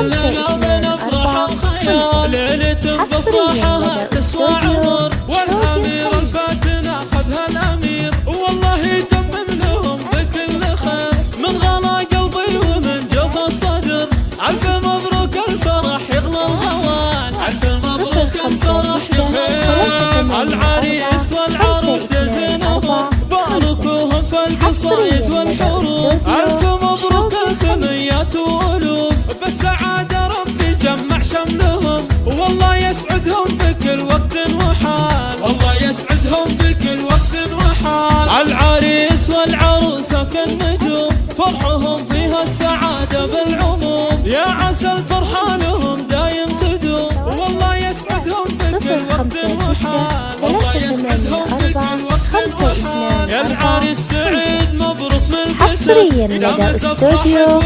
كلنا بنفرح الخيال ليلة بفرحها تسوى عمر والأمير الفاتنة أخذها الأمير والله يتمم لهم بكل خير من غلا قلبي ومن جوف الصدر ألف مبروك الفرح يغلى الهوان ألف مبروك الفرح يغلى العريس والعروس يزينهم باركوهم في القصايد والحروف ألف مبروك الثنيات وألوف بالسعادة ربي جمع شملهم والله يسعدهم بكل وقت وحال والله يسعدهم بكل وقت وحال العريس والعروسة كالنجوم فرحهم فيها السعادة بالعموم يا عسى الفرحة لهم دايم تدوم والله يسعدهم بكل وقت وحال والله يسعدهم بكل وقت وحال يا العريس سعيد مبروك من حصريا لدى استوديو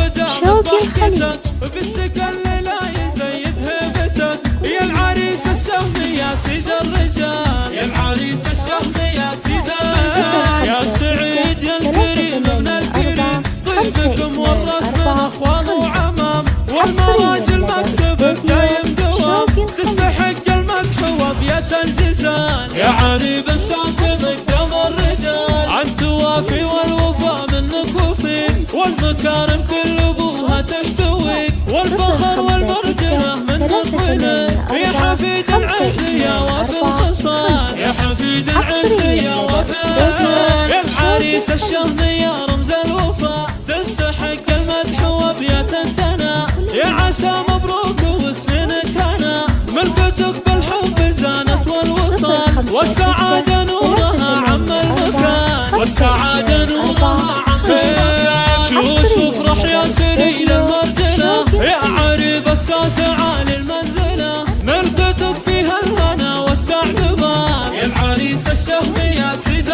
شوقي الخليل بالسكن لا يزيد هيبتك يا العريس الشهم يا سيد الرجال يا العريس الشهم يا سيد الرجال يا سعيد يا الكريم من الكريم طيبكم ورث من اخوان وعمام والمراجل مكسبك دايم دوام تستحق المدح وابيات الجزال يا عريب الشاسمك دوم الرجال عن توافي والوفاء منك وفيك والمكارم كل ابوها تحتويك والفخر والمرجله منك ولك يا حفيد العز يا وافي الخصال يا حفيد العز يا وافي الخصال يا العريس الشهم يا رمز الوفاء تستحق المدح وابيات الثناء يا عسى مبروك واسمك هنا ملكتك بالحب زانت والوصال والسعاده نورها عم المكان والسعاده نورها عم المكان شوف افرح يا سريل المرجله يا عريب الساس عالي المنزله ملكتك فيها الهنا والسعد بان يا العريس الشهم يا سيدي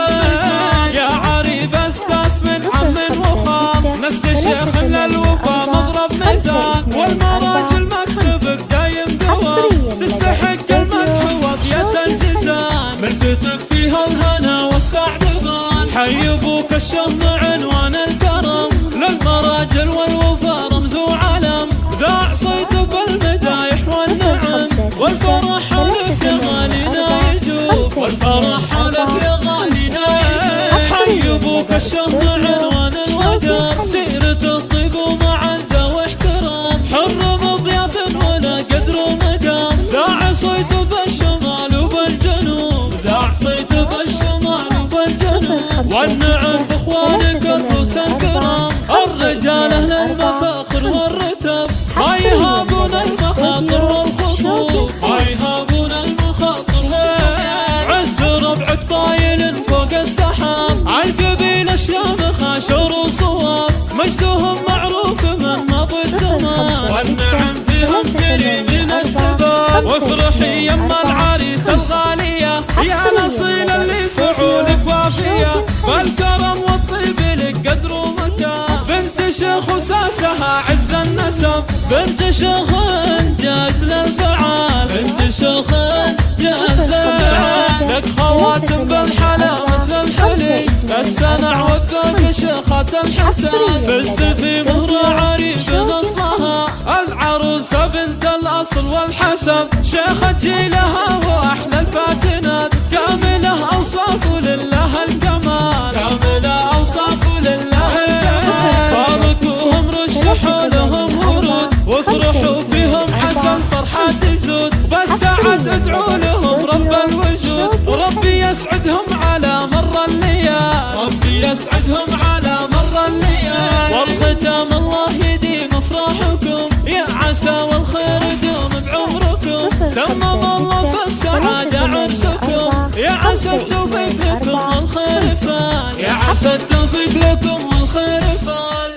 يا عريب الساس من عم وخال نسل الشيخ للوفا مضرب ميدان والمراجل مكسبك دايم دوام تستحق المدح وابيات الجزان ملكتك فيها الهنا والسعد بان حي ابوك الشهم عنوان الكرم للمراجل والوفا رمز وعلم ذاع صيت بالمدايح والنعم والفرح حولك يا غالينا يجوب والفرح حولك يا غالينا حي ابوك الشهم عنوان الوقر سيرة الطيب ومعزة واحترام حرم ضياف ولا قدر ومقام ذاع صيت بالشمال وبالجنوب ذاع صيت بالشمال وبالجنوب والنعم باخوانك الروس الكرام الرجال اهل المفاخر والرتب ما يهابون المخاطر والخطوب ما يهابون المخاطر عز ربعك طايل فوق السحاب عالقبيل الشامخة شور وصواب مجدهم معروف من مضى الزمان والنعم فيهم كريم من السباب وافرحي يما العريس الغالية يا نصيل اللي فعولك وافية فالكرم والطيب لك قدر ومكان بنت شيخ وساسها عز النسب بنت شيخ جاز للفعال بنت شيخ جاز للفعال لك خواتم بالحلا مثل الحلي السنع والذوق شيخة الحسن فزت في مهر عريب اصلها العروسة بنت الاصل والحسب شيخة جيلها واحلى الفاتنات كاملة اوصاف لله الجمال كاملة اوصاف لله الجمال باركوهم رشحوا لهم ورود وافرحوا فيهم عسى الفرحة تزود بالسعد ادعوا لهم رب الوجود ربي يسعدهم على مر الليال ربي يسعدهم على مر الليال والختام الله يديم افراحكم يا عسى والخير يدوم بعمركم تمم الله في السعادة عرسكم يا عسى التوفيق لكم والخير فان يا عسى التوفيق لكم والخير فان